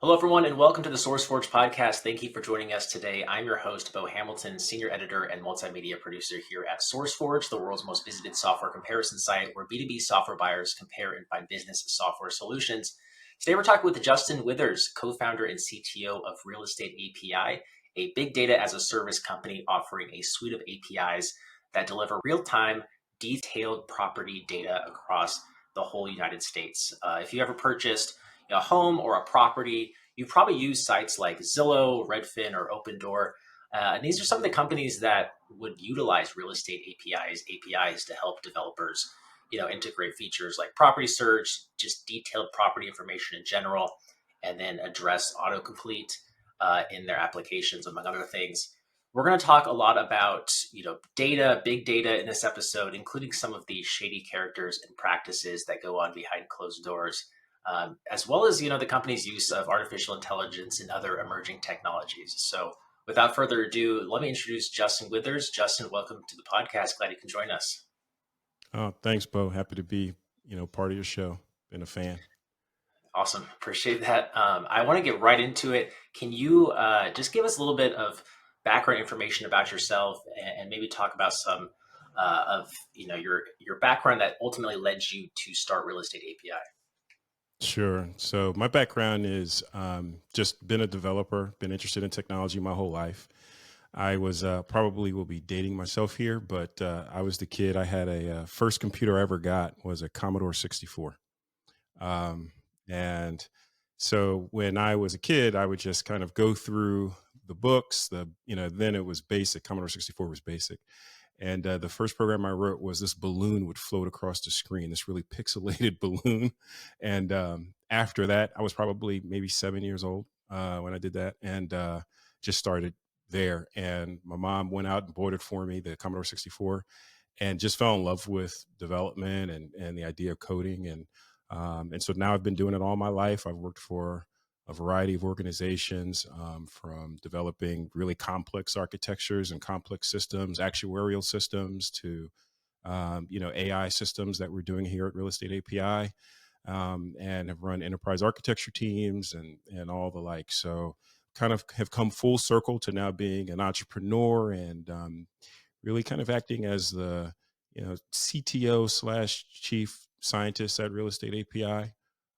Hello, everyone, and welcome to the SourceForge podcast. Thank you for joining us today. I'm your host, Bo Hamilton, senior editor and multimedia producer here at SourceForge, the world's most visited software comparison site where B2B software buyers compare and find business software solutions. Today, we're talking with Justin Winthers, co-founder and CTO of RealEstateAPI, a big data as a service company offering a suite of APIs that deliver real-time, detailed property data across the whole United States. If you ever purchased a home or a property, you probably use sites like Zillow, Redfin, or Opendoor. And these are some of the companies that would utilize real estate APIs to help developers, integrate features like property search, just detailed property information in general, and then address autocomplete in their applications, among other things. We're going to talk a lot about, data, big data in this episode, including some of the shady characters and practices that go on behind closed doors, as well as the company's use of artificial intelligence and other emerging technologies. So, without further ado, let me introduce Justin Winthers. Justin, welcome to the podcast. Glad you can join us. Oh, thanks, Bo. Happy to be, part of your show. Been a fan. Awesome, appreciate that. I want to get right into it. Can you just give us a little bit of background information about yourself, and maybe talk about some of your background that ultimately led you to start Real Estate API? Sure. So my background is just been a developer, been interested in technology my whole life. I was probably will be dating myself here, but I was the kid. I had a first computer I ever got was a Commodore 64. And so when I was a kid, I would just kind of go through the books, then it was basic. Commodore 64 was basic. And the first program I wrote was this balloon would float across the screen, this really pixelated balloon. And after that, I was probably maybe 7 years old when I did that, and just started there. And my mom went out and bought it for me, the Commodore 64, and just fell in love with development and the idea of coding. And so now I've been doing it all my life. I've worked for a variety of organizations, from developing really complex architectures and complex systems, actuarial systems, to AI systems that we're doing here at Real Estate API, and have run enterprise architecture teams and all the like. So kind of have come full circle to now being an entrepreneur, and really kind of acting as the CTO slash chief scientist at Real Estate API.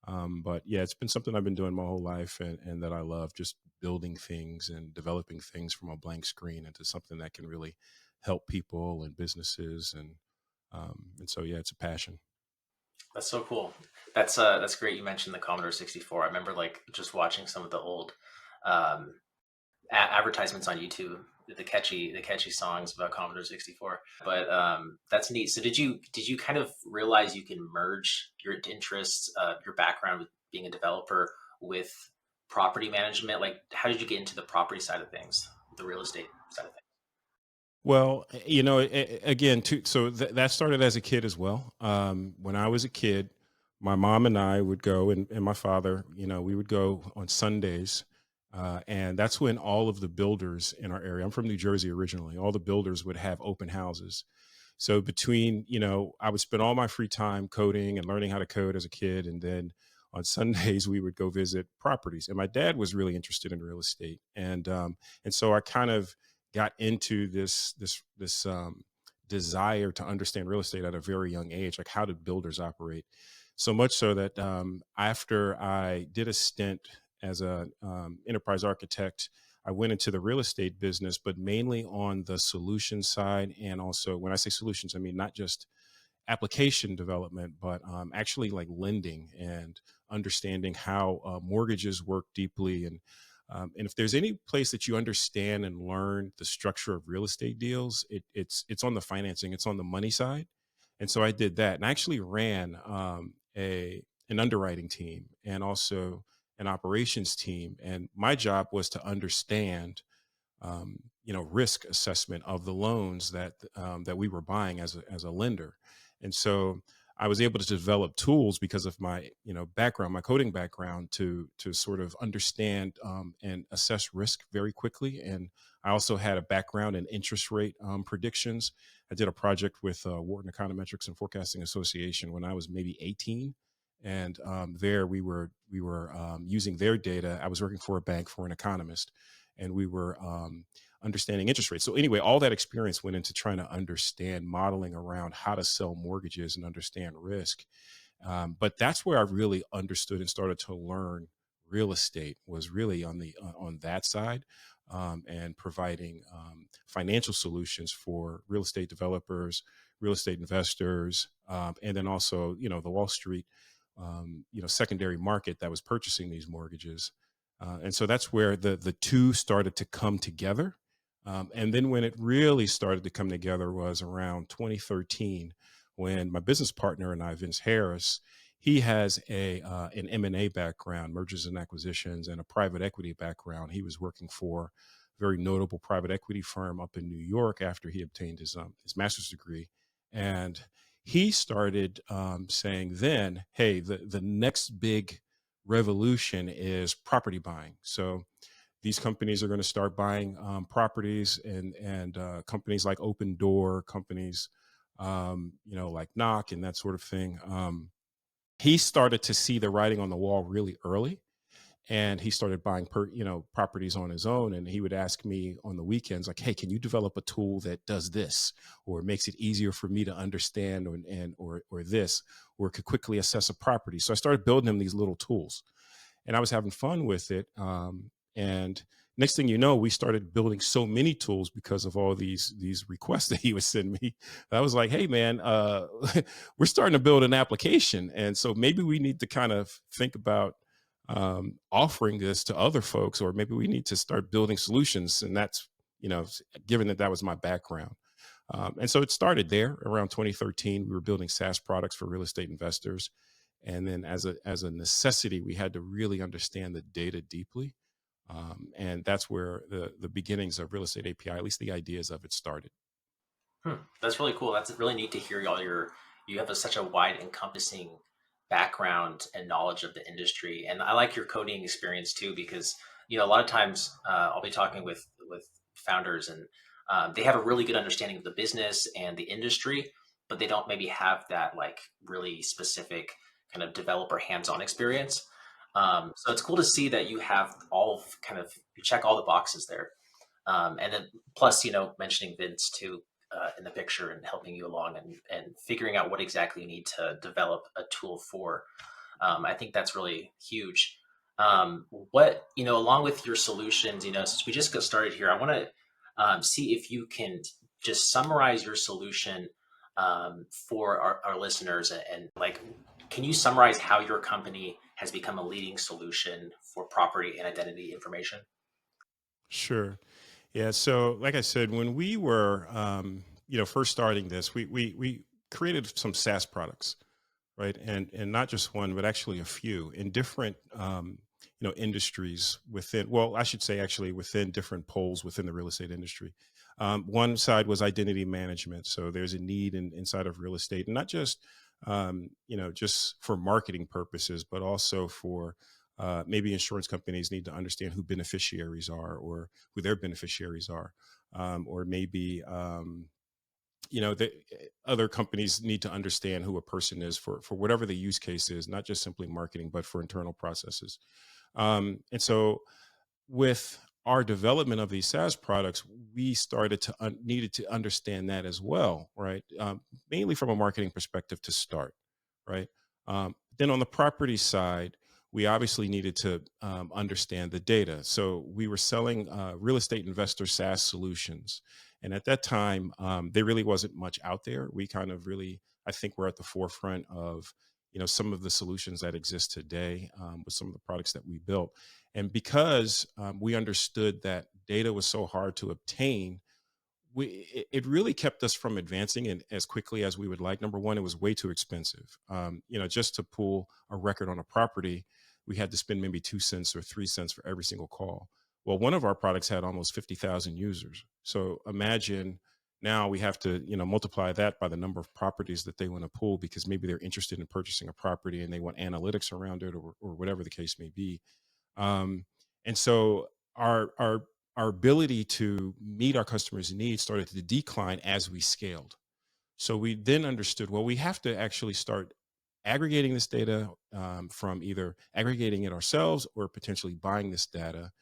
But yeah, it's been something I've been doing my whole life, and that I love, just building things and developing things from a blank screen into something that can really help people and businesses. And so, yeah, it's a passion. That's so cool. That's great. You mentioned the Commodore 64. I remember just watching some of the old um, advertisements on YouTube, the catchy songs about Commodore 64. But that's neat. So did you kind of realize you can merge your interests, your background with being a developer, with property management? Like, how did you get into the property side of things, the real estate side of things? Well, again, so that started as a kid as well. When I was a kid, my mom and I would go, and my father, we would go on Sundays. And that's when all of the builders in our area, I'm from New Jersey originally, all the builders would have open houses. So between, I would spend all my free time coding and learning how to code as a kid. And then on Sundays, we would go visit properties. And my dad was really interested in real estate. And so I kind of got into this desire to understand real estate at a very young age. Like, how did builders operate? So much so that after I did a stint as a enterprise architect, I went into the real estate business, but mainly on the solution side. And also, when I say solutions, I mean not just application development, but actually like lending and understanding how mortgages work deeply. And if there's any place that you understand and learn the structure of real estate deals, it's on the financing, it's on the money side. And so I did that, and I actually ran a an underwriting team and also an operations team. And my job was to understand risk assessment of the loans that we were buying as a lender. And so I was able to develop tools because of my background, my coding background, to sort of understand and assess risk very quickly. And I also had a background in interest rate predictions. I did a project with Wharton Econometrics and Forecasting Association when I was maybe 18. And there we were using their data. I was working for a bank for an economist, and we were understanding interest rates. So anyway, all that experience went into trying to understand modeling around how to sell mortgages and understand risk. But that's where I really understood and started to learn real estate was really on the on that side, and providing financial solutions for real estate developers, real estate investors, and then also the Wall Street secondary market that was purchasing these mortgages. And so that's where the two started to come together. And then when it really started to come together was around 2013, when my business partner and I, Vince Harris, he has an M&A background, mergers and acquisitions, and a private equity background. He was working for a very notable private equity firm up in New York after he obtained his master's degree. And he started saying then, hey, the next big revolution is property buying. So these companies are going to start buying properties, and companies like Open Door, companies like Knock and that sort of thing. He started to see the writing on the wall really early, and he started buying properties on his own. And he would ask me on the weekends, like, hey, can you develop a tool that does this, or makes it easier for me to understand, or this, or could quickly assess a property. So I started building him these little tools, and I was having fun with it. And next thing you know, we started building so many tools because of all these requests that he would send me. I was like, hey man, we're starting to build an application, and so maybe we need to kind of think about offering this to other folks, or maybe we need to start building solutions. And that's given that was my background. And so it started there around 2013. We were building SaaS products for real estate investors. And then as a necessity, we had to really understand the data deeply. And that's where the beginnings of Real Estate API, at least the ideas of it, started. That's really cool. That's really neat to hear you have such a wide encompassing background and knowledge of the industry. And I like your coding experience too, because, a lot of times I'll be talking with founders, and they have a really good understanding of the business and the industry, but they don't maybe have that like really specific kind of developer hands-on experience. So it's cool to see that you have you check all the boxes there. And then plus, mentioning Vince too in the picture and helping you along, and figuring out what exactly you need to develop a tool for. I think that's really huge. Along with your solutions, since we just got started here, I want to see if you can just summarize your solution for our listeners, and like, can you summarize how your company has become a leading solution for property and identity information? Sure. Yeah. So, like I said, when we were, first starting this, we created some SaaS products, right? And not just one, but actually a few in different, industries within. Well, I should say actually within different poles within the real estate industry. One side was identity management. So there's a need inside of real estate, and not just, just for marketing purposes, but also for maybe insurance companies need to understand who beneficiaries are, or who their beneficiaries are, or maybe the other companies need to understand who a person is for whatever the use case is, not just simply marketing, but for internal processes. And so with our development of these SaaS products, we started to needed to understand that as well, right? Mainly from a marketing perspective to start, right? Then on the property side, we obviously needed to understand the data. So we were selling real estate investor SaaS solutions, and at that time, there really wasn't much out there. We kind of really, I think, we're at the forefront of some of the solutions that exist today, with some of the products that we built. And because we understood that data was so hard to obtain, it really kept us from advancing it as quickly as we would like. Number one, it was way too expensive. Just to pull a record on a property, we had to spend maybe 2 cents or 3 cents for every single call. Well, one of our products had almost 50,000 users. So imagine now we have to, multiply that by the number of properties that they want to pull, because maybe they're interested in purchasing a property and they want analytics around it, or whatever the case may be. And so our ability to meet our customers' needs started to decline as we scaled. So we then understood, well, we have to actually start aggregating this data from either aggregating it ourselves or potentially buying this data.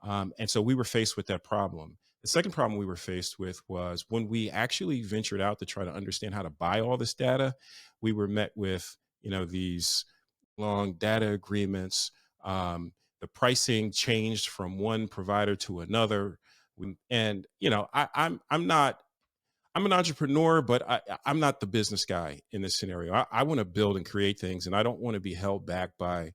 And so we were faced with that problem. The second problem we were faced with was when we actually ventured out to try to understand how to buy all this data, we were met with, these long data agreements. The pricing changed from one provider to another. And, I'm an entrepreneur, but I'm not the business guy in this scenario. I want to build and create things, and I don't want to be held back by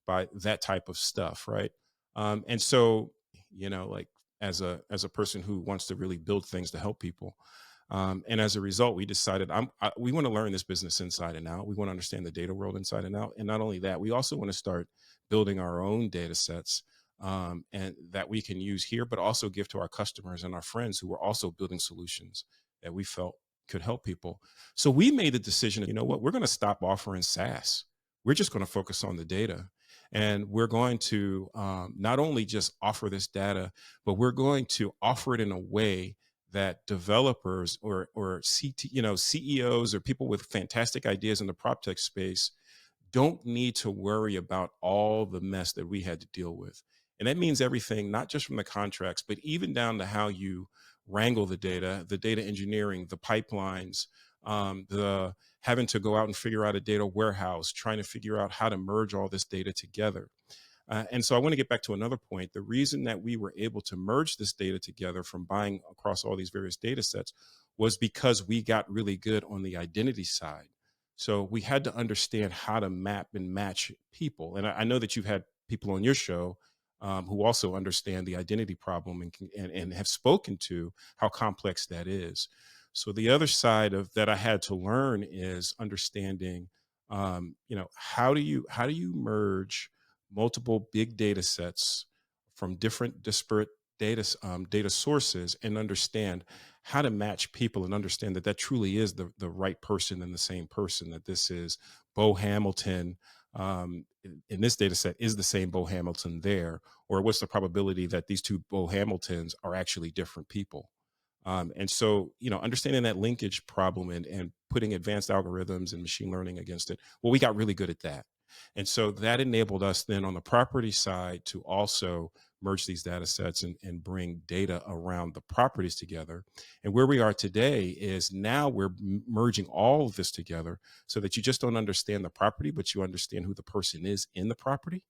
that type of stuff, right? And so, like as a person who wants to really build things to help people, and as a result, we decided we want to learn this business inside and out. We want to understand the data world inside and out, and not only that, we also want to start building our own data sets and that we can use here, but also give to our customers and our friends who are also building solutions that we felt could help people. So we made the decision, you know what, we're going to stop offering SaaS. We're just going to focus on the data. And we're going to not only just offer this data, but we're going to offer it in a way that developers or CEOs or people with fantastic ideas in the prop tech space don't need to worry about all the mess that we had to deal with. And that means everything, not just from the contracts, but even down to how you wrangle the data engineering, the pipelines, the having to go out and figure out a data warehouse, trying to figure out how to merge all this data together. And so I want to get back to another point. The reason that we were able to merge this data together from buying across all these various data sets was because we got really good on the identity side. So we had to understand how to map and match people. And I know that you've had people on your show who also understand the identity problem and have spoken to how complex that is. So the other side of that I had to learn is understanding, how do you merge multiple big data sets from different disparate data sources and understand how to match people and understand that that truly is the right person and the same person, that this is Bo Hamilton in this data set is the same Bo Hamilton there, or what's the probability that these two Bo Hamiltons are actually different people. And so, understanding that linkage problem and putting advanced algorithms and machine learning against it, well, we got really good at that. And so that enabled us then on the property side to also merge these data sets and bring data around the properties together. And where we are today is now we're merging all of this together so that you just don't understand the property, but you understand who the person is in the property.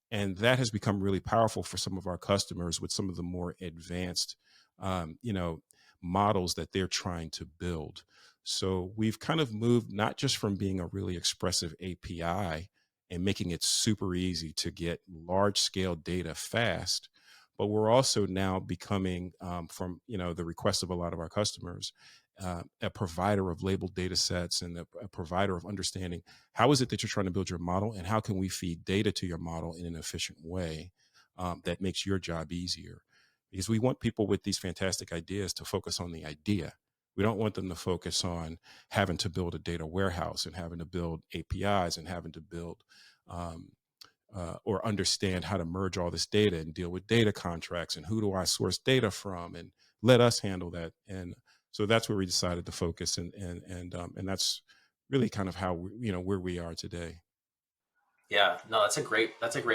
And that has become really powerful for some of our customers with some of the more advanced um, you know models that they're trying to build. So we've kind of moved not just from being a really expressive API and making it super easy to get large scale data fast, but we're also now becoming, from the request of a lot of our customers, a provider of labeled data sets and a provider of understanding how is it that you're trying to build your model, and how can we feed data to your model in an efficient way that makes your job easier? Because we want people with these fantastic ideas to focus on the idea. We don't want them to focus on having to build a data warehouse and having to build APIs and having to build um, or understand how to merge all this data and deal with data contracts and who do I source data from, and let us handle that. And so that's where we decided to focus, and that's really kind of how where we are today. Yeah, no, that's a great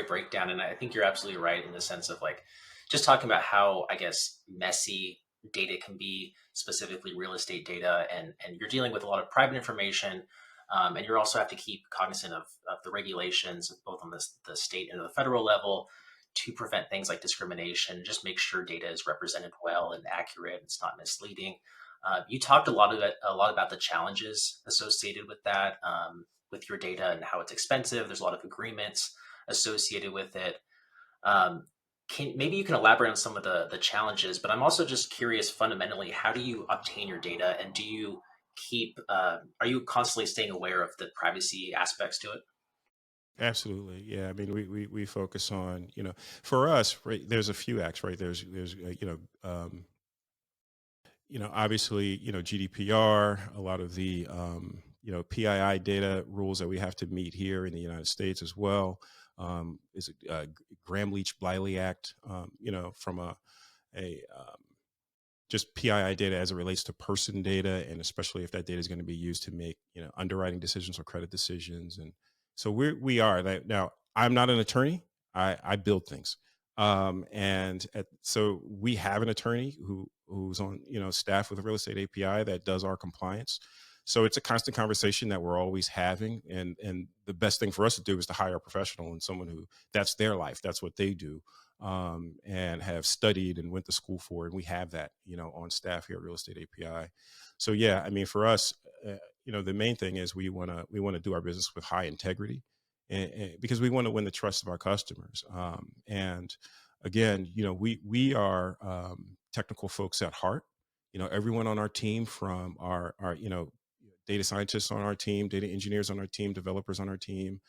breakdown, and I think you're absolutely right in the sense of like just talking about how I guess messy data can be, specifically real estate data, and you're dealing with a lot of private information, and you also have to keep cognizant of the regulations both on the state and the federal level to prevent things like discrimination. Just make sure data is represented well and accurate. It's not misleading. You talked a lot about the challenges associated with that. With your data and how it's expensive. There's a lot of agreements associated with it. Um, maybe you can elaborate on some of the challenges, but I'm also just curious fundamentally, how do you obtain your data, and do you are you constantly staying aware of the privacy aspects to it? Absolutely, yeah. I mean, we focus on, for us, right? There's a few acts, right? There's obviously, GDPR, a lot of the, PII data rules that we have to meet here in the United States as well. Is it Graham Leach Bliley Act? From a just PII data as it relates to person data, and especially if that data is going to be used to make underwriting decisions or credit decisions. And so we are that now. I'm not an attorney. I build things, so we have an attorney who's on staff with Real Estate API that does our compliance. So it's a constant conversation that we're always having, and the best thing for us to do is to hire a professional and someone who that's their life, that's what they do, and have studied and went to school for, and we have that on staff here at Real Estate API. So yeah, I mean for us, the main thing is we want to do our business with high integrity, and because we want to win the trust of our customers. And again, we are technical folks at heart. Everyone on our team, from our data scientists on our team, data engineers on our team, developers on our team,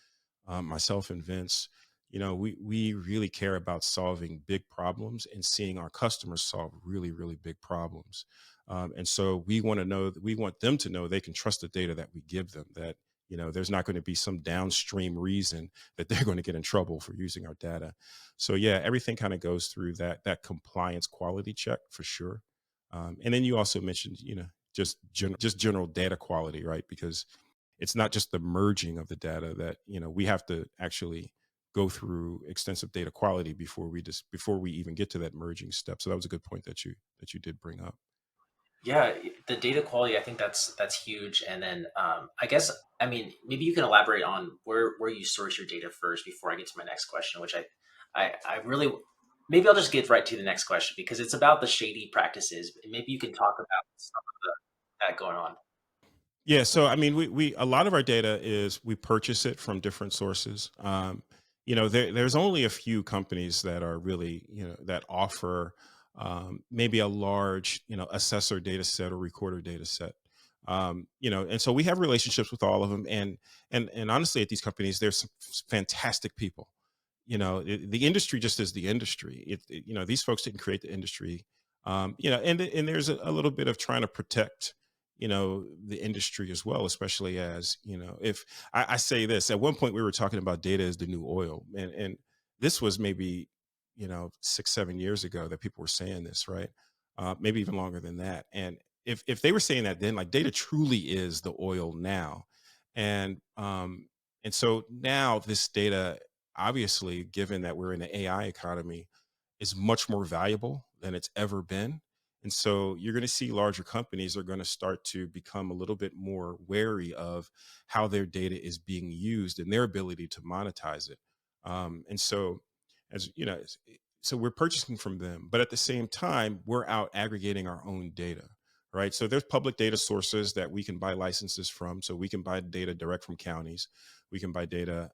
myself and Vince, we really care about solving big problems and seeing our customers solve really, really big problems. And so we want them to know they can trust the data that we give them, that, there's not going to be some downstream reason that they're going to get in trouble for using our data. So yeah, everything kind of goes through that compliance quality check for sure. And then you also mentioned, just general data quality, right? Because it's not just the merging of the data that we have to actually go through extensive data quality before we even get to that merging step. So that was a good point that you did bring up. Yeah, the data quality, I think that's huge. And then I guess, I mean, maybe you can elaborate on where you source your data first before I get to my next question, which I really, maybe I'll just get right to the next question because it's about the shady practices. Maybe you can talk about some of that going on. Yeah, so I mean, we a lot of our data is we purchase it from different sources. There's only a few companies that are really, that offer maybe a large, assessor data set or recorder data set. And so we have relationships with all of them, and honestly, at these companies, there's some fantastic people. The industry just is the industry. These folks didn't create the industry. And there's a little bit of trying to protect the industry as well, especially as if I say this, at one point we were talking about data as the new oil, and this was maybe 6-7 years ago that people were saying this, right? Maybe even longer than that. And if they were saying that then, like, data truly is the oil now. And um and so now this data, obviously, given that we're in the AI economy, is much more valuable than it's ever been. And so you're going to see larger companies are going to start to become a little bit more wary of how their data is being used and their ability to monetize it. And so, as you know, so we're purchasing from them, but at the same time, we're out aggregating our own data, right? So there's public data sources that we can buy licenses from. So we can buy data direct from counties. We can buy data,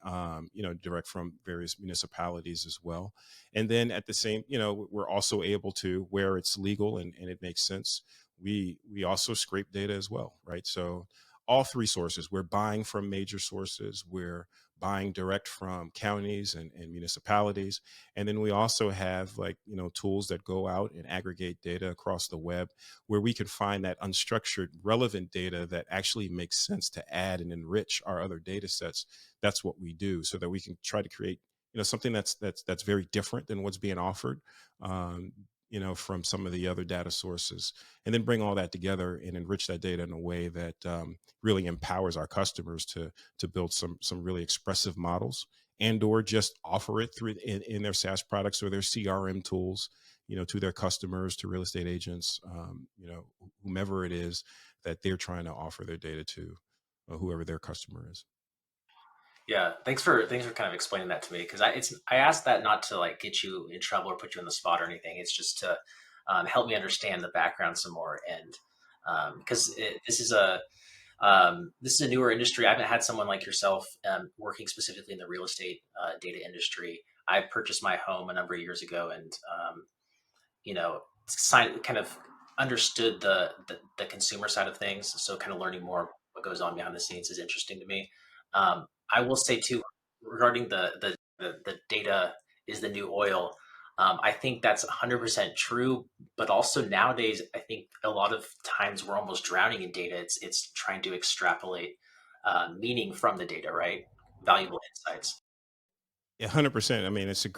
direct from various municipalities as well. And then at the same, we're also able to, where it's legal and it makes sense, we also scrape data as well, right? So all three sources, we're buying from major sources, we're buying direct from counties and municipalities, and then we also have, like, tools that go out and aggregate data across the web, where we can find that unstructured relevant data that actually makes sense to add and enrich our other data sets. That's what we do, so that we can try to create something that's very different than what's being offered, um, from some of the other data sources, and then bring all that together and enrich that data in a way that really empowers our customers to build some really expressive models, and or just offer it through in their SaaS products or their CRM tools, to their customers, to real estate agents, whomever it is that they're trying to offer their data to, whoever their customer is. Yeah, thanks for kind of explaining that to me because I asked that not to like get you in trouble or put you on the spot or anything. It's just to help me understand the background some more, and because this is a newer industry. I haven't had someone like yourself working specifically in the real estate data industry. I purchased my home a number of years ago, and kind of understood the consumer side of things. So kind of learning more what goes on behind the scenes is interesting to me. I will say too, regarding the data is the new oil. I think that's 100% true, but also nowadays, I think a lot of times we're almost drowning in data. It's trying to extrapolate meaning from the data, right? Valuable insights. Yeah, 100%. I mean, it's a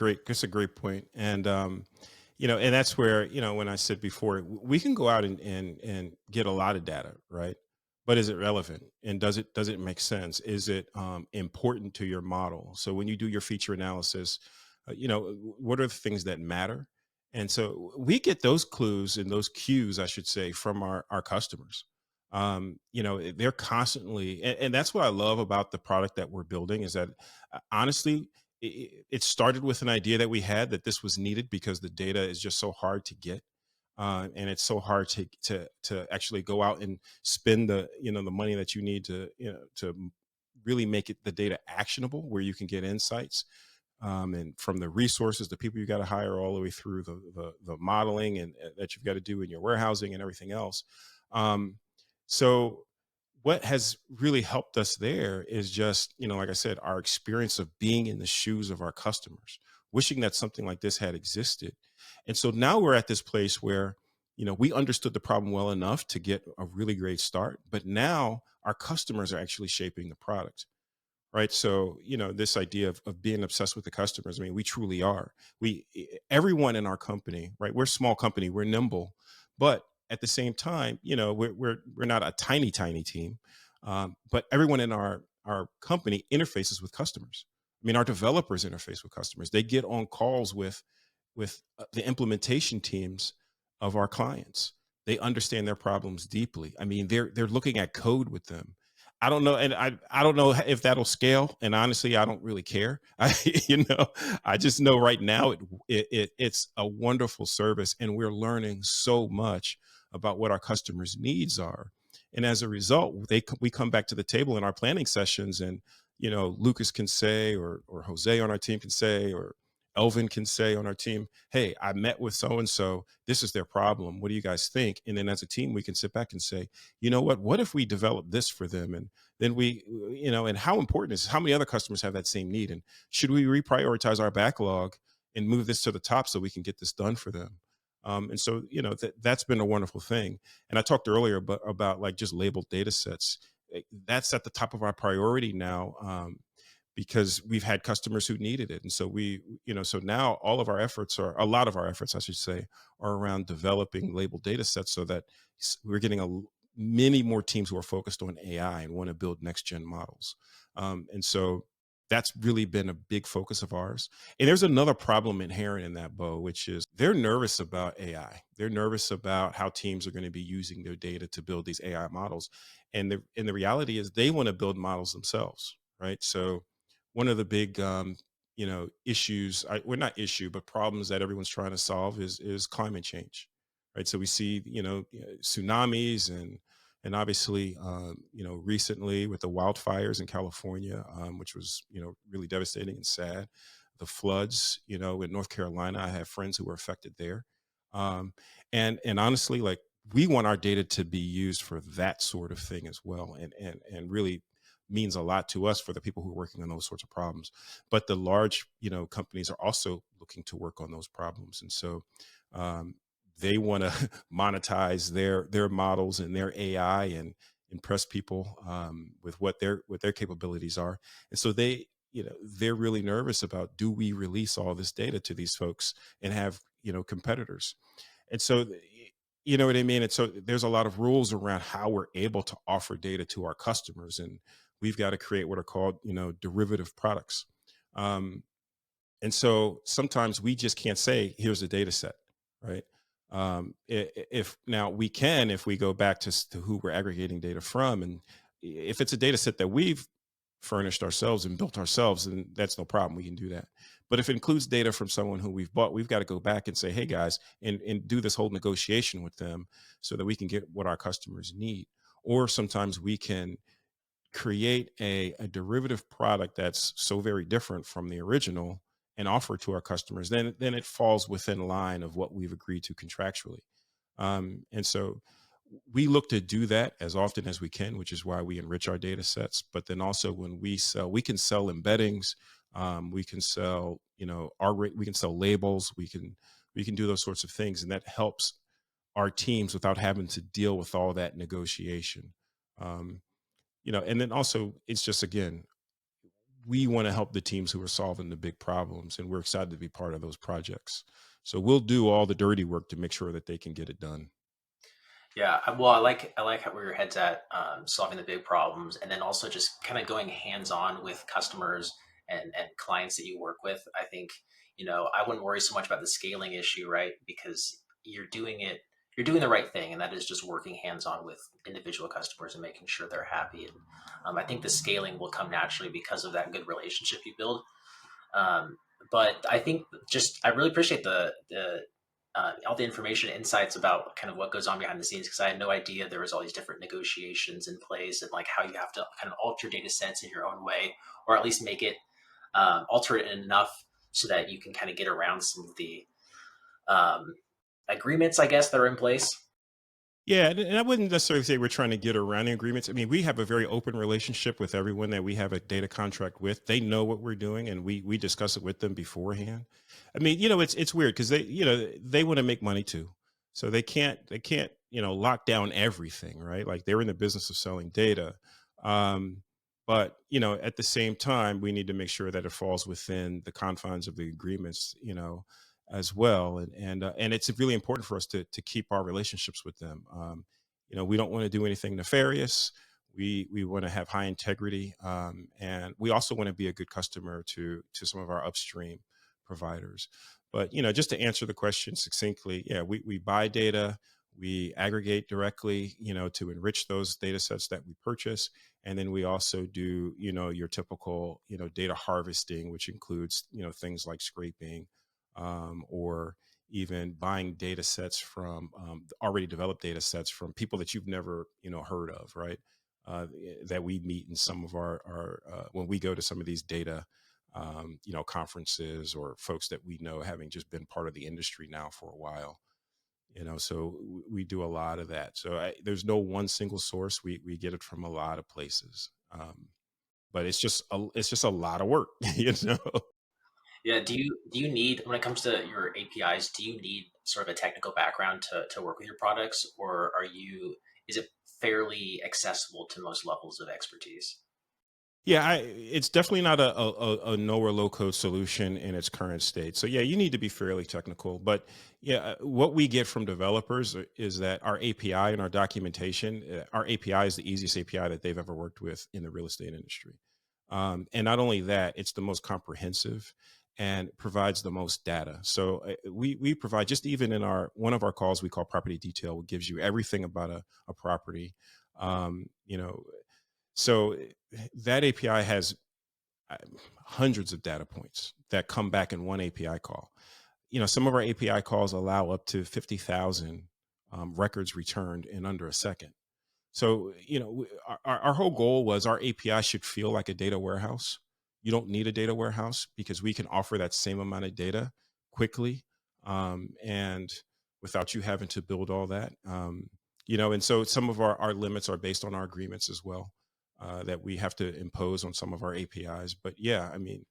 great point. And and that's where, when I said before, we can go out and get a lot of data, right? But is it relevant? And does it make sense? Is it important to your model? So when you do your feature analysis, what are the things that matter? And so we get those clues and those cues, I should say, from our customers. They're constantly, and that's what I love about the product that we're building is that honestly, it started with an idea that we had that this was needed because the data is just so hard to get, and it's so hard to actually go out and spend the money that you need to really make it the data actionable, where you can get insights, and from the resources, the people you got to hire, all the way through the modeling and that you've got to do in your warehousing and everything else. Um, so what has really helped us there is just, like I said, our experience of being in the shoes of our customers, wishing that something like this had existed. And so now we're at this place where, we understood the problem well enough to get a really great start, but now our customers are actually shaping the product. Right. So, this idea of being obsessed with the customers, I mean, we truly are. Everyone in our company, right? We're a small company, we're nimble, but at the same time, we're not a tiny, tiny team. But everyone in our company interfaces with customers. I mean, our developers interface with customers. They get on calls with the implementation teams of our clients. They understand their problems deeply. I mean, they're looking at code with them. I don't know, and I don't know if that'll scale. And honestly, I don't really care. I just know right now it's a wonderful service, and we're learning so much about what our customers' needs are. And as a result, we come back to the table in our planning sessions, and Lucas can say, or Jose on our team can say, or Elvin can say on our team, "Hey, I met with so and so. This is their problem. What do you guys think?" And then as a team, we can sit back and say, "You know what? What if we develop this for them?" And then and how important is how many other customers have that same need? And should we reprioritize our backlog and move this to the top so we can get this done for them? And so, that's been a wonderful thing. And I talked earlier about like just labeled data sets. That's at the top of our priority now. Because we've had customers who needed it. And so so now all of our efforts, or a lot of our efforts, I should say, are around developing labeled data sets so that we're getting many more teams who are focused on AI and want to build next gen models. And so that's really been a big focus of ours. And there's another problem inherent in that, Bo, which is they're nervous about AI. They're nervous about how teams are going to be using their data to build these AI models. And the reality is they want to build models themselves, right? So one of the big issues, well, not issue, but problems that everyone's trying to solve is climate change, right? So we see tsunamis, and obviously recently with the wildfires in California, which was really devastating and sad. The floods, in North Carolina, I have friends who were affected there, um, and honestly, like, we want our data to be used for that sort of thing as well, and really means a lot to us for the people who are working on those sorts of problems. But the large, companies are also looking to work on those problems, and so um, they want to monetize their models and their AI and impress people with what their capabilities are. And so they're really nervous about, do we release all this data to these folks and have competitors? And so, you know what I mean? And so there's a lot of rules around how we're able to offer data to our customers. And we've got to create what are called, derivative products. Um, and so sometimes we just can't say, here's a data set, right? If now we can, if we go back to who we're aggregating data from, and if it's a data set that we've furnished ourselves and built ourselves, then that's no problem. We can do that. But if it includes data from someone who we've bought, we've got to go back and say, hey guys, and do this whole negotiation with them so that we can get what our customers need. Or sometimes we can create a derivative product that's so very different from the original and offer it to our customers, then it falls within line of what we've agreed to contractually. And so we look to do that as often as we can, which is why we enrich our data sets. But then also when we sell, we can sell embeddings, we can sell, we can sell labels, we can do those sorts of things, and that helps our teams without having to deal with all that negotiation. Um, and then also it's just, again, we want to help the teams who are solving the big problems, and we're excited to be part of those projects. So we'll do all the dirty work to make sure that they can get it done. Yeah, well, I like how where your head's at, solving the big problems, and then also just kind of going hands on with customers and clients that you work with. I think I wouldn't worry so much about the scaling issue, right? Because you're doing the right thing, and that is just working hands on with individual customers and making sure they're happy. And I think the scaling will come naturally because of that good relationship you build. Um, but I think just I really appreciate the all the information, insights about kind of what goes on behind the scenes, because I had no idea there was all these different negotiations in place and like how you have to kind of alter data sets in your own way, or at least make it alter it enough so that you can kind of get around some of the um, agreements, I guess, that are in place. Yeah, and I wouldn't necessarily say we're trying to get around the agreements. I mean, we have a very open relationship with everyone that we have a data contract with. They know what we're doing, and we discuss it with them beforehand. I mean, it's weird because they want to make money too, so they can't lock down everything, right? Like they're in the business of selling data, um, but at the same time, we need to make sure that it falls within the confines of the agreements, as well. And it's really important for us to keep our relationships with them. We don't want to do anything nefarious. We want to have high integrity, and we also want to be a good customer to some of our upstream providers. But just to answer the question succinctly, yeah, we buy data, we aggregate directly, to enrich those data sets that we purchase, and then we also do your typical data harvesting, which includes things like scraping, or even buying data sets from already developed data sets from people that you've never heard of, right? That we meet in some of our when we go to some of these data conferences, or folks that we know having just been part of the industry now for a while. So we do a lot of that. So there's no one single source. We get it from a lot of places, but it's just a lot of work. you know Yeah. Do you need, when it comes to your APIs, do you need sort of a technical background to work with your products, or is it fairly accessible to most levels of expertise? Yeah, it's definitely not a no or low code solution in its current state. So yeah, you need to be fairly technical. But yeah, what we get from developers is that our API and our documentation, our API is the easiest API that they've ever worked with in the real estate industry. And not only that, it's the most comprehensive and provides the most data. So we provide, just even in our one of our calls we call property detail, which gives you everything about a property. Um, you know, so that API has uh, hundreds of data points that come back in one API call. Some of our API calls allow up to 50,000 records returned in under a second. So, our whole goal was our API should feel like a data warehouse. You don't need a data warehouse because we can offer that same amount of data quickly, and without you having to build all that. And so some of our limits are based on our agreements as well, that we have to impose on some of our APIs. But yeah, I mean,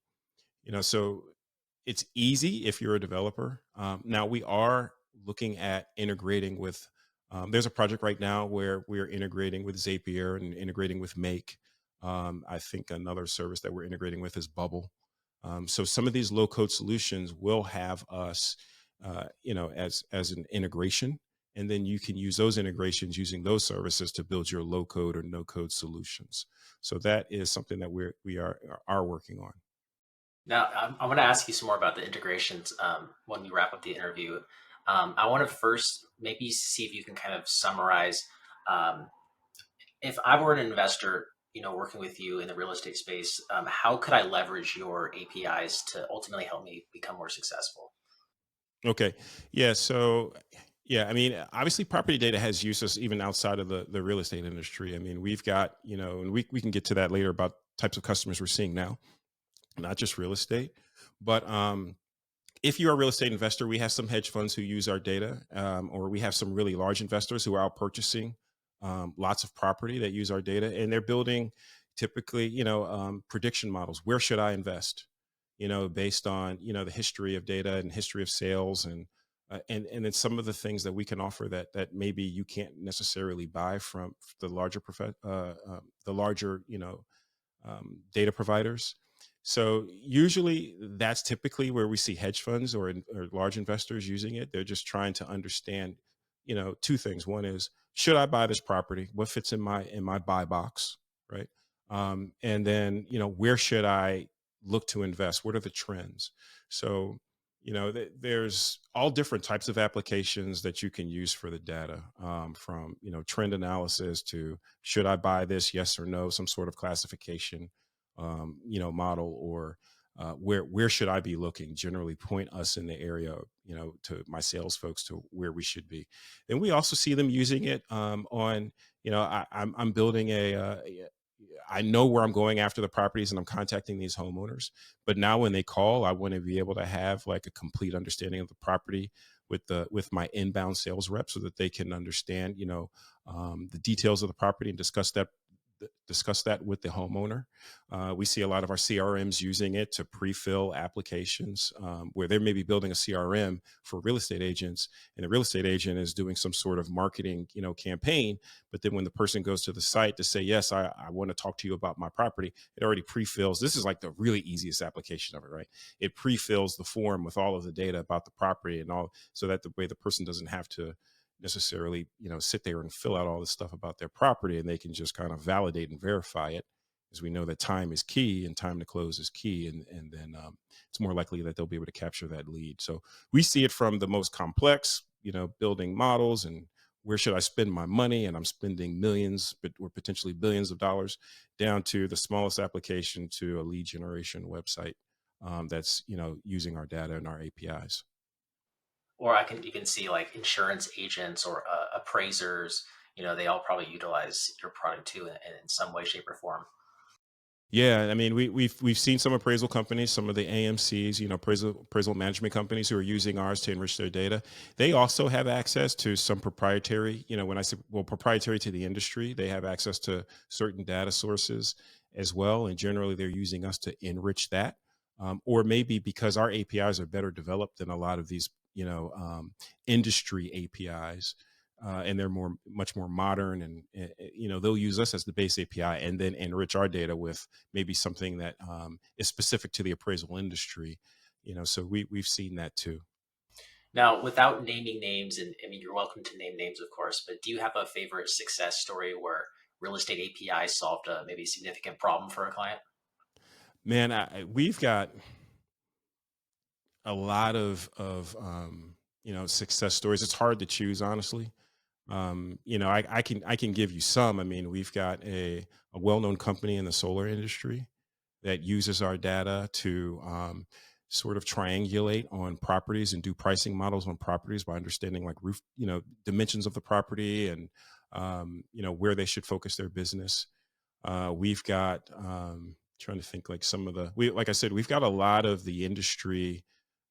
so it's easy if you're a developer. Now we are looking at integrating with. There's a project right now where we're integrating with Zapier and integrating with Make. I think another service that we're integrating with is Bubble. So some of these low code solutions will have us, as an integration, and then you can use those integrations using those services to build your low code or no code solutions. So that is something that we are working on. Now, I want to ask you some more about the integrations when we wrap up the interview. I want to first maybe see if you can kind of summarize, um, if I were an investor, working with you in the real estate space, how could I leverage your APIs to ultimately help me become more successful? Okay. Yeah. So, yeah, I mean, obviously, property data has uses even outside of the real estate industry. I mean, we've got, and we can get to that later about types of customers we're seeing now, not just real estate. But if you're a real estate investor, we have some hedge funds who use our data, or we have some really large investors who are out purchasing lots of property that use our data, and they're building typically, prediction models. Where should I invest? Based on the history of data and history of sales, and then some of the things that we can offer that maybe you can't necessarily buy from the larger the larger data providers. So usually that's typically where we see hedge funds or large investors using it. They're just trying to understand, two things. One is, should I buy this property? What fits in my buy box, right? And then, where should I look to invest? What are the trends? So, there's all different types of applications that you can use for the data, from trend analysis to, should I buy this? Yes or no? Some sort of classification, model, or where should I be looking? Generally, point us in the area, to my sales folks to where we should be. And we also see them using it, on, I'm building I know where I'm going after the properties, and I'm contacting these homeowners. But now when they call, I want to be able to have like a complete understanding of the property with my inbound sales rep, so that they can understand, the details of the property and discuss that with the homeowner. We see a lot of our CRMs using it to pre-fill applications, where they may be building a CRM for real estate agents, and the real estate agent is doing some sort of marketing, campaign. But then when the person goes to the site to say, yes, I want to talk to you about my property, it already pre-fills. This is like the really easiest application of it, right? It pre-fills the form with all of the data about the property and all, so that the way the person doesn't have to necessarily, sit there and fill out all this stuff about their property, and they can just kind of validate and verify it, as we know that time is key and time to close is key. And then, it's more likely that they'll be able to capture that lead. So we see it from the most complex, building models and where should I spend my money, and I'm spending millions or potentially billions of dollars, down to the smallest application to a lead generation website, that's, using our data and our APIs. Or you can see like insurance agents or appraisers. They all probably utilize your product too in some way, shape, or form. Yeah, I mean, we've seen some appraisal companies, some of the AMCs, appraisal management companies, who are using ours to enrich their data. They also have access to some proprietary, when I say, well, proprietary to the industry, they have access to certain data sources as well, and generally they're using us to enrich that, or maybe because our APIs are better developed than a lot of these, industry APIs. And they're much more modern, and they'll use us as the base API and then enrich our data with maybe something that, is specific to the appraisal industry. So we've seen that too. Now, without naming names, and I mean, you're welcome to name names, of course, but do you have a favorite success story where real estate API solved a maybe significant problem for a client? Man, we've got a lot of success stories. It's hard to choose, honestly. I can give you some. I mean, we've got a well-known company in the solar industry that uses our data to, sort of triangulate on properties and do pricing models on properties by understanding like roof, dimensions of the property, and, where they should focus their business. We've got, trying to think, like like I said, we've got a lot of the industry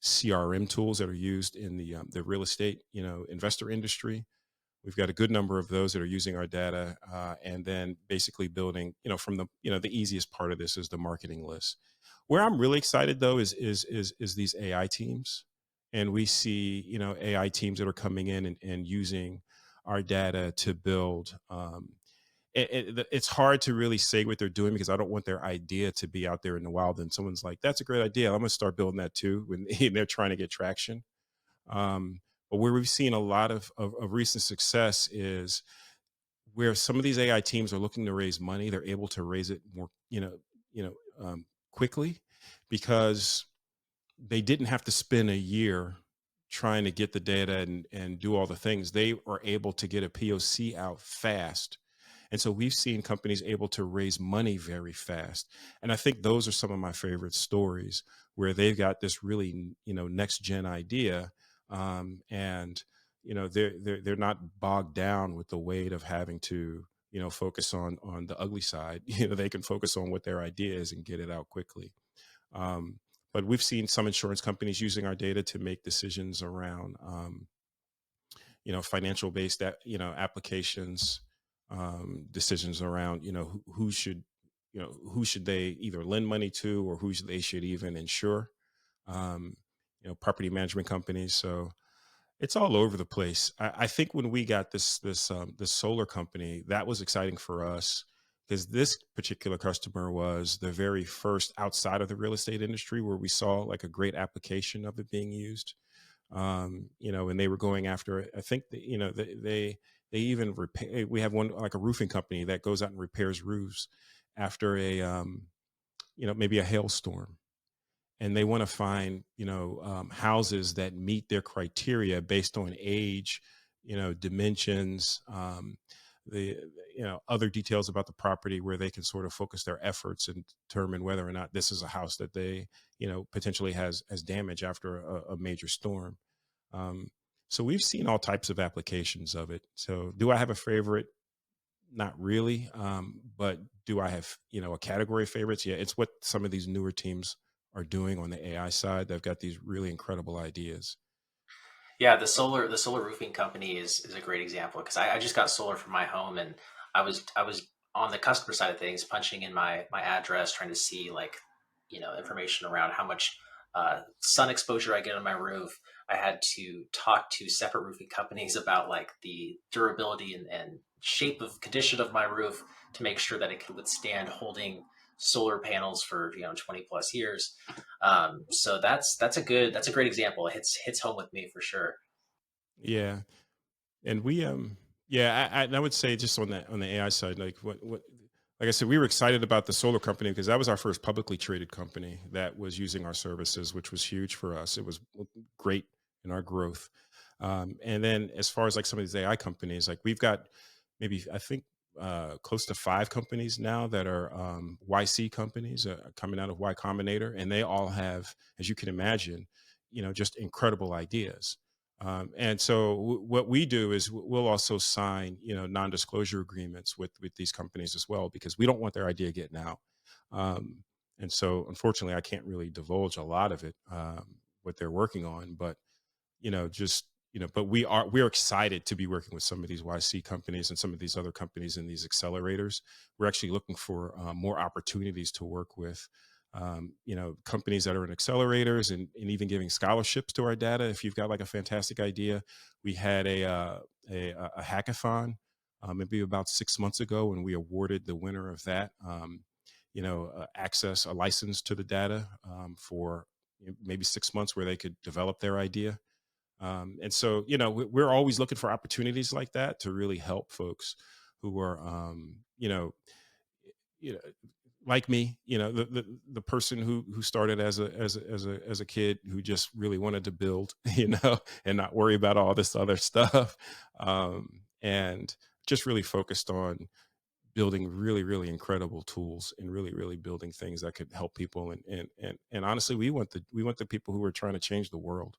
CRM tools that are used in the real estate, investor industry. We've got a good number of those that are using our data, and then basically building, from the easiest part of this is the marketing list. Where I'm really excited though is these AI teams, and we see, AI teams that are coming in and using our data to build. It's hard to really say what they're doing, because I don't want their idea to be out there in the wild and someone's like, "That's a great idea. I'm going to start building that too," when they're trying to get traction. But where we've seen a lot of recent success is where some of these AI teams are looking to raise money. They're able to raise it more, quickly, because they didn't have to spend a year trying to get the data and do all the things. They are able to get a POC out fast. And so we've seen companies able to raise money very fast. And I think those are some of my favorite stories, where they've got this really, next gen idea. And, they're not bogged down with the weight of having to, focus on the ugly side. They can focus on what their idea is and get it out quickly. Um, but we've seen some insurance companies using our data to make decisions around, financial based, applications, decisions around, who should, who should they either lend money to, or they should even insure, um, property management companies. So it's all over the place. I think when we got this solar company, that was exciting for us, because this particular customer was the very first outside of the real estate industry where we saw like a great application of it being used. And they were going after, I think, they even repair. We have one like a roofing company that goes out and repairs roofs after maybe a hailstorm, and they want to find houses that meet their criteria based on age, dimensions, the other details about the property, where they can sort of focus their efforts and determine whether or not this is a house that they potentially has damage after a major storm. um, so we've seen all types of applications of it. So do I have a favorite? Not really. But do I have, a category of favorites? Yeah, it's what some of these newer teams are doing on the AI side. They've got these really incredible ideas. Yeah, the solar roofing company is a great example because I just got solar for my home, and I was on the customer side of things, punching in my address, trying to see like information around how much sun exposure I get on my roof. I had to talk to separate roofing companies about like the durability and shape of condition of my roof to make sure that it could withstand holding solar panels for 20 plus years. So that's a great example. It hits home with me for sure. Yeah, and we yeah, I would say just on the AI side, like what like I said, we were excited about the solar company because that was our first publicly traded company that was using our services, which was huge for us. It was great in our growth. And then as far as like some of these AI companies, like we've got maybe I think close to 5 companies now that are YC companies coming out of Y Combinator, and they all have, as you can imagine, just incredible ideas. And so what we do is we'll also sign, non-disclosure agreements with these companies as well, because we don't want their idea getting out. Um, and so, unfortunately, I can't really divulge a lot of it, what they're working on. But just but we're excited to be working with some of these YC companies and some of these other companies in these accelerators. We're actually looking for more opportunities to work with companies that are in accelerators, and even giving scholarships to our data. If you've got like a fantastic idea, we had a hackathon maybe about 6 months ago, and we awarded the winner of that access, a license to the data for maybe 6 months, where they could develop their idea. And so, we're always looking for opportunities like that to really help folks who are, you know, like me, the person who started as a kid who just really wanted to build, and not worry about all this other stuff, and just really focused on building really, really incredible tools, and really, really building things that could help people. And honestly, we want the people who are trying to change the world,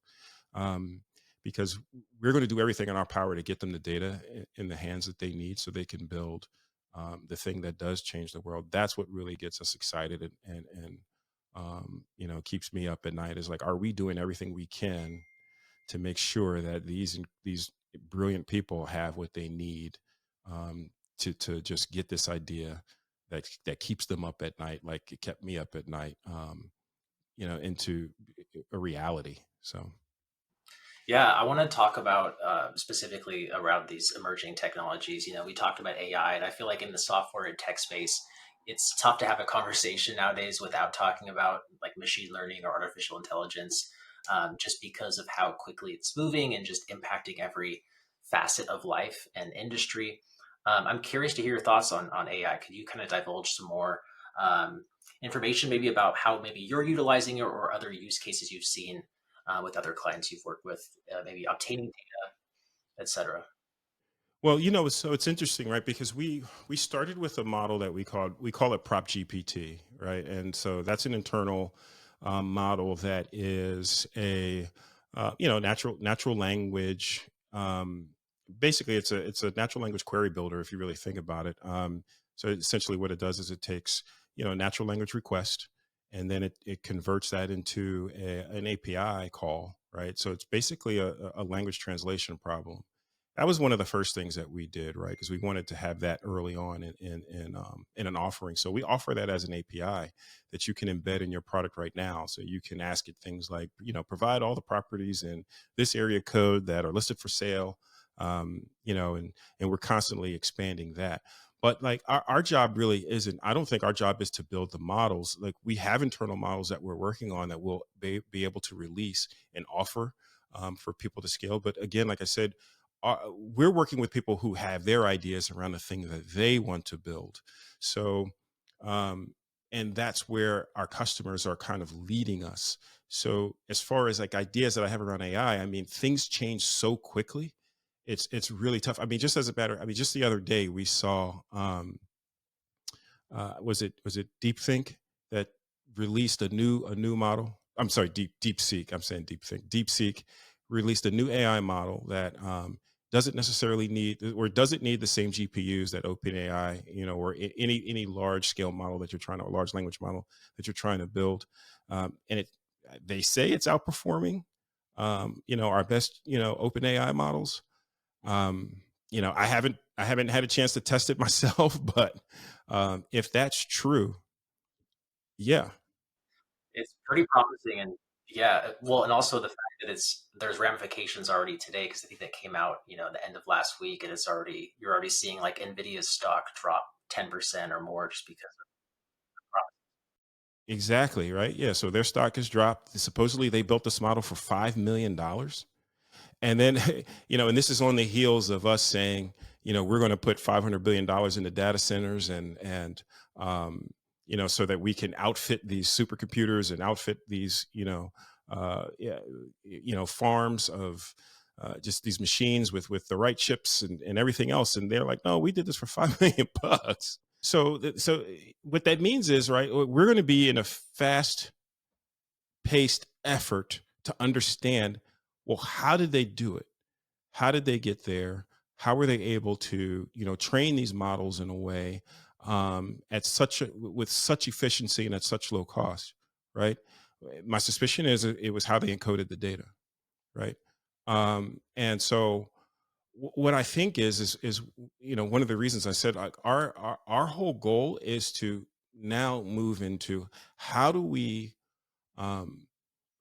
um, because we're going to do everything in our power to get them the data in the hands that they need so they can build the thing that does change the world. That's what really gets us excited, and keeps me up at night, is like, are we doing everything we can to make sure that these brilliant people have what they need, to just get this idea that keeps them up at night, like it kept me up at night, into a reality. So. Yeah, I want to talk about specifically around these emerging technologies. We talked about AI, and I feel like in the software and tech space, it's tough to have a conversation nowadays without talking about like machine learning or artificial intelligence, just because of how quickly it's moving and just impacting every facet of life and industry. I'm curious to hear your thoughts on AI. Could you kind of divulge some more information, maybe about how maybe you're utilizing it or other use cases you've seen with other clients you've worked with, maybe obtaining data, etc. Well, it's interesting, right? Because we started with a model that we call it Prop GPT, right? And so that's an internal model that is a natural language. Basically, it's a natural language query builder, if you really think about it. So essentially, what it does is it takes a natural language request, and then it converts that into an API call, right? So it's basically a language translation problem. That was one of the first things that we did, right? Because we wanted to have that early on in an offering. So we offer that as an API that you can embed in your product right now. So you can ask it things like, provide all the properties in this area code that are listed for sale, and we're constantly expanding that. But like our job really isn't, I don't think our job is to build the models. Like we have internal models that we're working on that we'll be able to release and offer for people to scale. But again, like I said, we're working with people who have their ideas around the thing that they want to build. So, and that's where our customers are kind of leading us. So as far as like ideas that I have around AI, I mean, things change so quickly. It's really tough. I mean, just as a matter, I mean, just the other day we saw, was it DeepThink that released a new model? I'm sorry, DeepSeek. I'm saying DeepThink. DeepSeek released a new AI model that doesn't necessarily need, or doesn't need the same GPUs that OpenAI, or any large scale model that you're trying to, a large language model that you're trying to build, and they say it's outperforming, our best, OpenAI models. um I haven't had a chance to test it myself, but if that's true, yeah. It's pretty promising, and yeah, well, and also the fact that there's ramifications already today, because I think that came out, the end of last week, and you're already seeing like Nvidia's stock drop 10% or more just because of Exactly, right. Yeah, so their stock has dropped. Supposedly they built this model for $5 million. And then, and this is on the heels of us saying, we're going to put $500 billion into data centers and so that we can outfit these supercomputers and outfit these, yeah, farms of just these machines with the right chips and everything else. And they're like, no, we did this for $5 million. So what that means is, right, we're going to be in a fast paced effort to understand, well, how did they do it? How did they get there? How were they able to, train these models in a way, with such efficiency and at such low cost, right? My suspicion is it was how they encoded the data, right? And so what I think is one of the reasons I said, like, our whole goal is to now move into how do we um,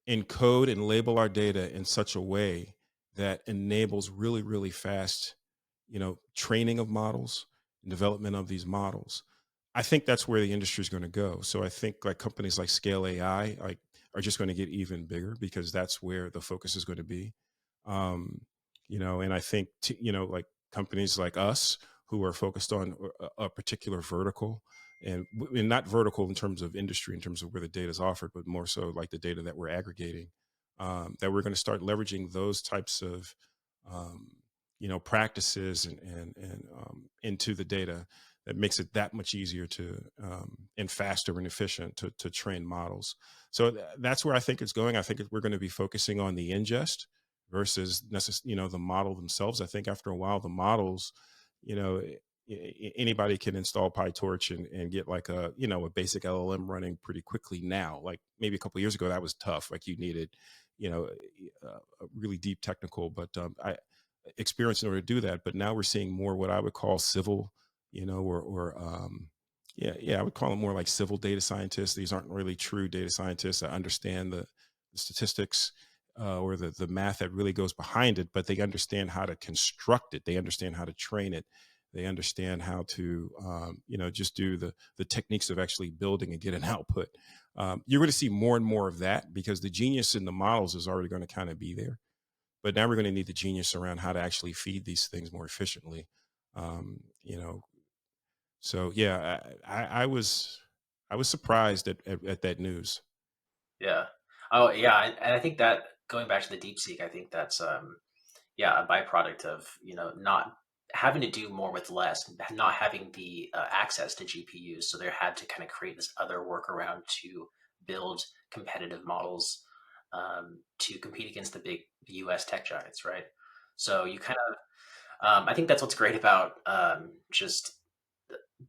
encode and label our data in such a way that enables really, really fast, training of models and development of these models. I think that's where the industry is going to go. So I think like companies like Scale AI are just going to get even bigger because that's where the focus is going to be. Um, and I think like companies like us who are focused on a particular vertical, and not vertical in terms of industry, in terms of where the data is offered, but more so like the data that we're aggregating, that we're going to start leveraging those types of um, practices and into the data that makes it that much easier to and faster and efficient to train models. So that's where I think it's going. I think we're going to be focusing on the ingest versus the model themselves. I think after a while, the models, you know, anybody can install PyTorch and get like a basic LLM running pretty quickly now. Like maybe a couple of years ago, that was tough. Like you needed, a really deep technical, but I experience in order to do that. But now we're seeing more what I would call civil, yeah, I would call them more like civil data scientists. These aren't really true data scientists that understand the statistics or the math that really goes behind it, but they understand how to construct it. They understand how to train it. They understand how to, just do the techniques of actually building and get an output. You're going to see more and more of that because the genius in the models is already going to kind of be there. But now we're going to need the genius around how to actually feed these things more efficiently. Um, you know, so yeah, I was surprised at that news. yeah. Oh, yeah, and I think that going back to the DeepSeek, I think that's yeah, a byproduct of, not having to do more with less, not having the access to GPUs. So they had to kind of create this other workaround to build competitive models to compete against the big US tech giants, right? So you kind of, I think that's what's great about just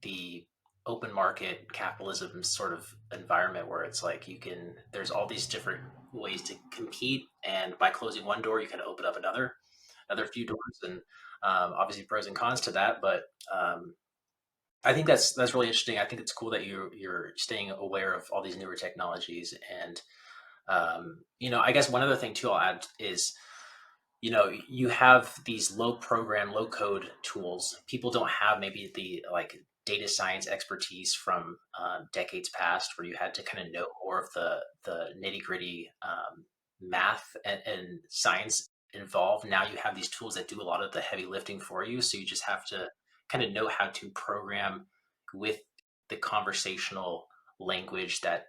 the open market capitalism sort of environment where it's like there's all these different ways to compete, and by closing one door you can open up another few doors, and obviously pros and cons to that. But I think that's really interesting. I think it's cool that you're staying aware of all these newer technologies. And I guess one other thing too I'll add is, you have these low code tools. People don't have maybe the like data science expertise from decades past, where you had to kind of know more of the nitty gritty math and science involved. Now you have these tools that do a lot of the heavy lifting for you. So you just have to kind of know how to program with the conversational language that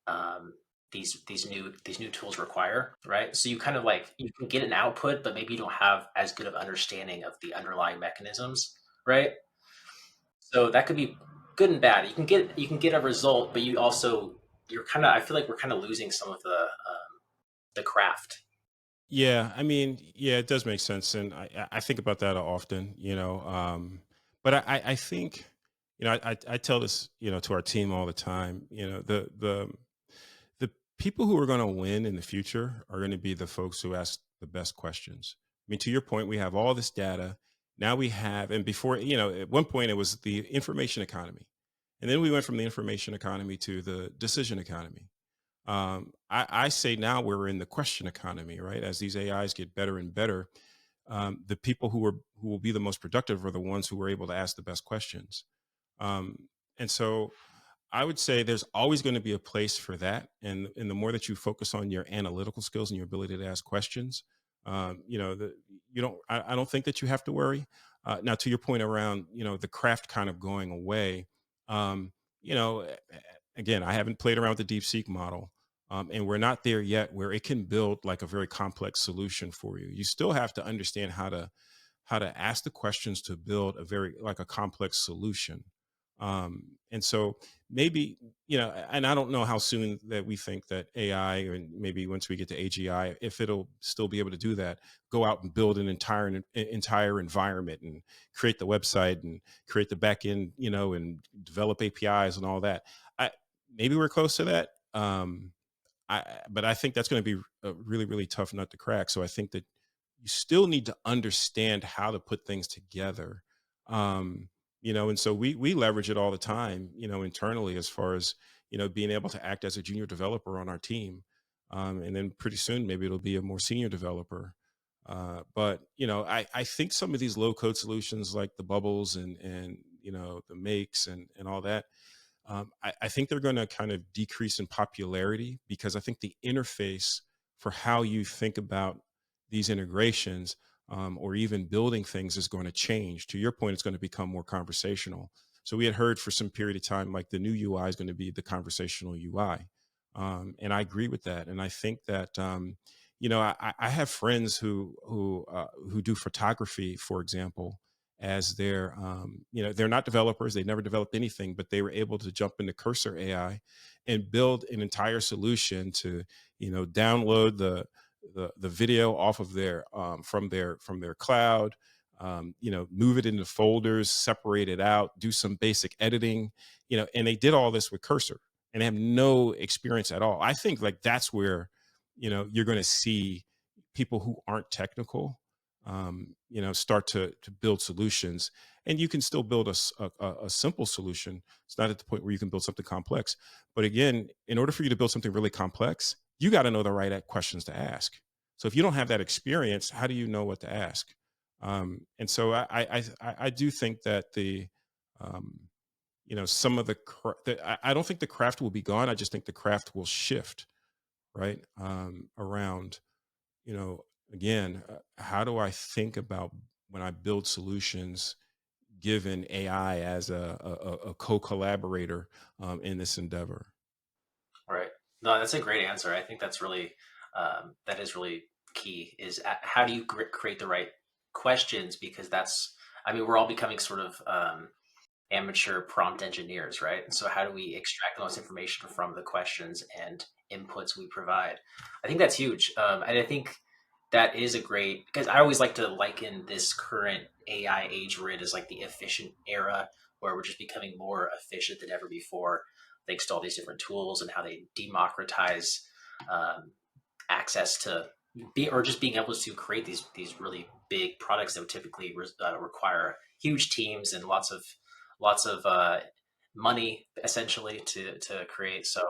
um, these new tools require, right? So you kind of like you can get an output, but maybe you don't have as good of understanding of the underlying mechanisms, right? So that could be good and bad. You can get a result, but you're kind of I feel like we're kind of losing some of the craft. Yeah, I mean, yeah, it does make sense, and I think about that often, but I think, I tell this, to our team all the time. The people who are going to win in the future are going to be the folks who ask the best questions. I mean, to your point, we have all this data now. We have, and before, at one point it was the information economy, and then we went from the information economy to the decision economy. I say now we're in the question economy, right? As these AIs get better and better, the people who will be the most productive are the ones who are able to ask the best questions. And so I would say there's always going to be a place for that, and the more that you focus on your analytical skills and your ability to ask questions, you don't. I don't think that you have to worry. Now, to your point around the craft kind of going away, um, you know, a- again, I haven't played around with the DeepSeek model, and we're not there yet where it can build like a very complex solution for you. You still have to understand how to ask the questions to build a very like a complex solution. And so maybe, and I don't know how soon that we think that AI, and maybe once we get to AGI, if it'll still be able to do that, go out and build an entire environment and create the website and create the backend, and develop APIs and all that. I Maybe we're close to that. But I think that's going to be a really, really tough nut to crack. So I think that you still need to understand how to put things together. And so we leverage it all the time, internally, as far as, being able to act as a junior developer on our team. And then pretty soon maybe it'll be a more senior developer. But I think some of these low code solutions like the bubbles and the makes and all that, I think they're going to kind of decrease in popularity because I think the interface for how you think about these integrations, or even building things, is going to change. To your point, it's going to become more conversational. So we had heard for some period of time like the new UI is going to be the conversational UI, and I agree with that. And I think that I have friends who do photography, for example, as their they're not developers, they never developed anything, but they were able to jump into Cursor AI and build an entire solution to download the video off of their from their cloud, move it into folders, separate it out, do some basic editing, and they did all this with Cursor and they have no experience at all. I think like that's where you're going to see people who aren't technical, start to build solutions. And you can still build a simple solution. It's not at the point where you can build something complex. But again, in order for you to build something really complex, you got to know the right questions to ask. So if you don't have that experience, how do you know what to ask? And so I do think that um, some of I don't think the craft will be gone. I just think the craft will shift, right? Around, you know, again, how do I think about when I build solutions, given AI as a co-collaborator, in this endeavor? Right. No, that's a great answer. I think that is really key. Is how do you create the right questions? Because I mean, we're all becoming sort of amateur prompt engineers, right? And so how do we extract the most information from the questions and inputs we provide? I think that's huge. And I think that is a great, because I always like to liken this current AI age we're in as like the efficient era, where we're just becoming more efficient than ever before, thanks to all these different tools and how they democratize um, access to or just being able to create these really big products that would typically require huge teams and lots of money essentially to create. So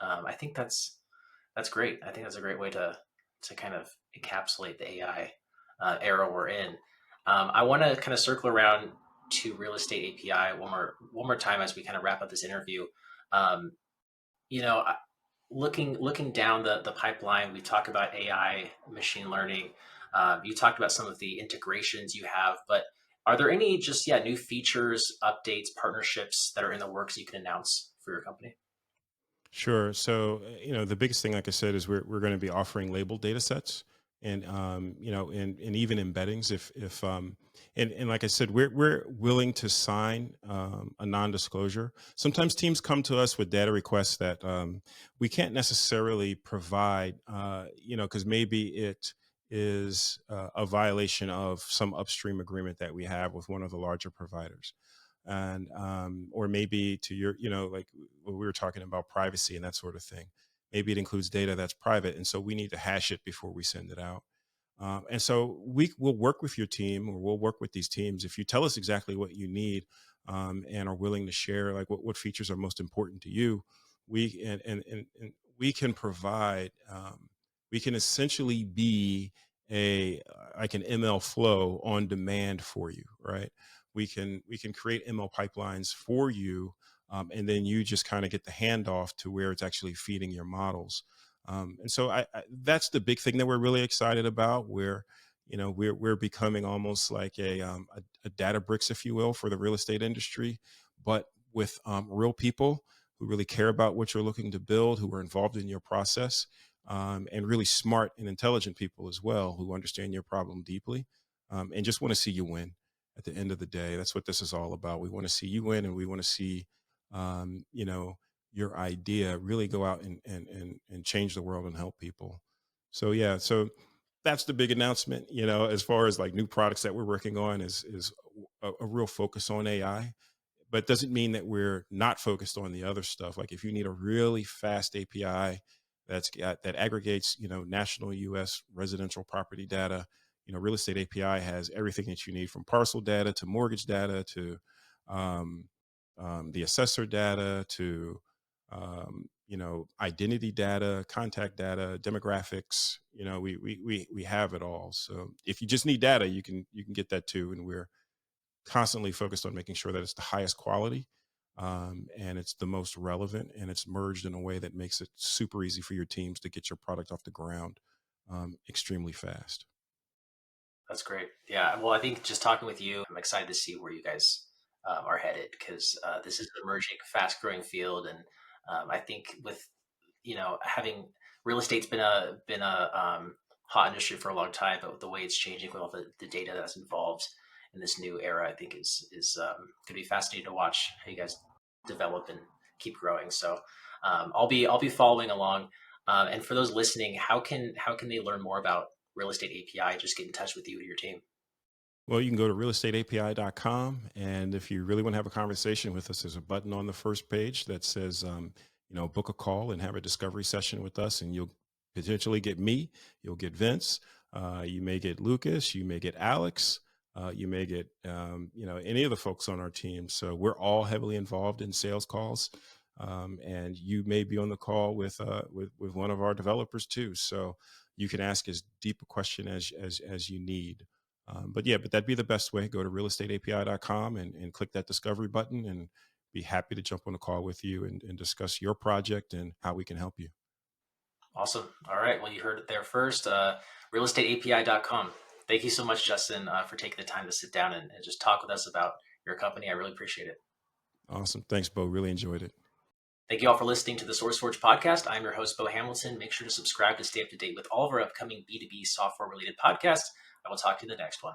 I think that's great. I think that's a great way to kind of encapsulate the AI. era we're in. I want to kind of circle around to Real Estate API one more time as we kind of wrap up this interview. Um, you know, looking down the pipeline, we talk about AI, machine learning. You talked about some of the integrations you have, but are there any just new features, updates, partnerships that are in the works you can announce for your company? Sure. So, the biggest thing, like I said, is we're going to be offering labeled data sets and, and even embeddings and like I said, we're willing to sign a non-disclosure. Sometimes teams come to us with data requests that we can't necessarily provide, because maybe it is a violation of some upstream agreement that we have with one of the larger providers, and or maybe to your, like when we were talking about privacy and that sort of thing, maybe it includes data that's private, and so we need to hash it before we send it out. And so we will work with your team, or we'll work with these teams if you tell us exactly what you need, and are willing to share like what features are most important to you. We and we can provide, we can essentially be a like an ML flow on demand for you, right? We can create ML pipelines for you, and then you just kind of get the handoff to where it's actually feeding your models. And so that's the big thing that we're really excited about. Where we're becoming almost like a data bricks, if you will, for the real estate industry, but with real people who really care about what you're looking to build, who are involved in your process, and really smart and intelligent people as well, who understand your problem deeply, and just want to see you win. At the end of the day, that's what this is all about. We want to see you win, and we want to see, um, you know, your idea really go out and change the world and help people. So yeah, so that's the big announcement. As far as like new products that we're working on, is a real focus on AI, but doesn't mean that we're not focused on the other stuff. Like if you need a really fast API that aggregates, national US residential property data, Real Estate API has everything that you need, from parcel data to mortgage data to um, the assessor data to identity data, contact data, demographics. We have it all. So if you just need data, you can get that too, and we're constantly focused on making sure that it's the highest quality, and it's the most relevant, and it's merged in a way that makes it super easy for your teams to get your product off the ground extremely fast. That's great. Yeah. Well, I think just talking with you, I'm excited to see where you guys are headed, because this is an emerging, fast growing field. And I think with, having real estate's been a hot industry for a long time, but with the way it's changing with all the data that's involved in this new era, I think is going to be fascinating to watch how you guys develop and keep growing. So I'll be following along. And for those listening, how can they learn more about Real Estate API? Just get in touch with you and your team. Well, you can go to realestateapi.com. And if you really want to have a conversation with us, there's a button on the first page that says, book a call and have a discovery session with us. And you'll potentially get me, you'll get Vince, you may get Lucas, you may get Alex, you may get, any of the folks on our team. So we're all heavily involved in sales calls. And you may be on the call with one of our developers too. So you can ask as deep a question as you need. But that'd be the best way. Go to realestateapi.com and click that discovery button, and be happy to jump on a call with you and discuss your project and how we can help you. Awesome. All right. Well, you heard it there first. Realestateapi.com. Thank you so much, Justin, for taking the time to sit down and just talk with us about your company. I really appreciate it. Awesome. Thanks, Bo. Really enjoyed it. Thank you all for listening to the SourceForge podcast. I'm your host, Bo Hamilton. Make sure to subscribe to stay up to date with all of our upcoming B2B software related podcasts. I will talk to you in the next one.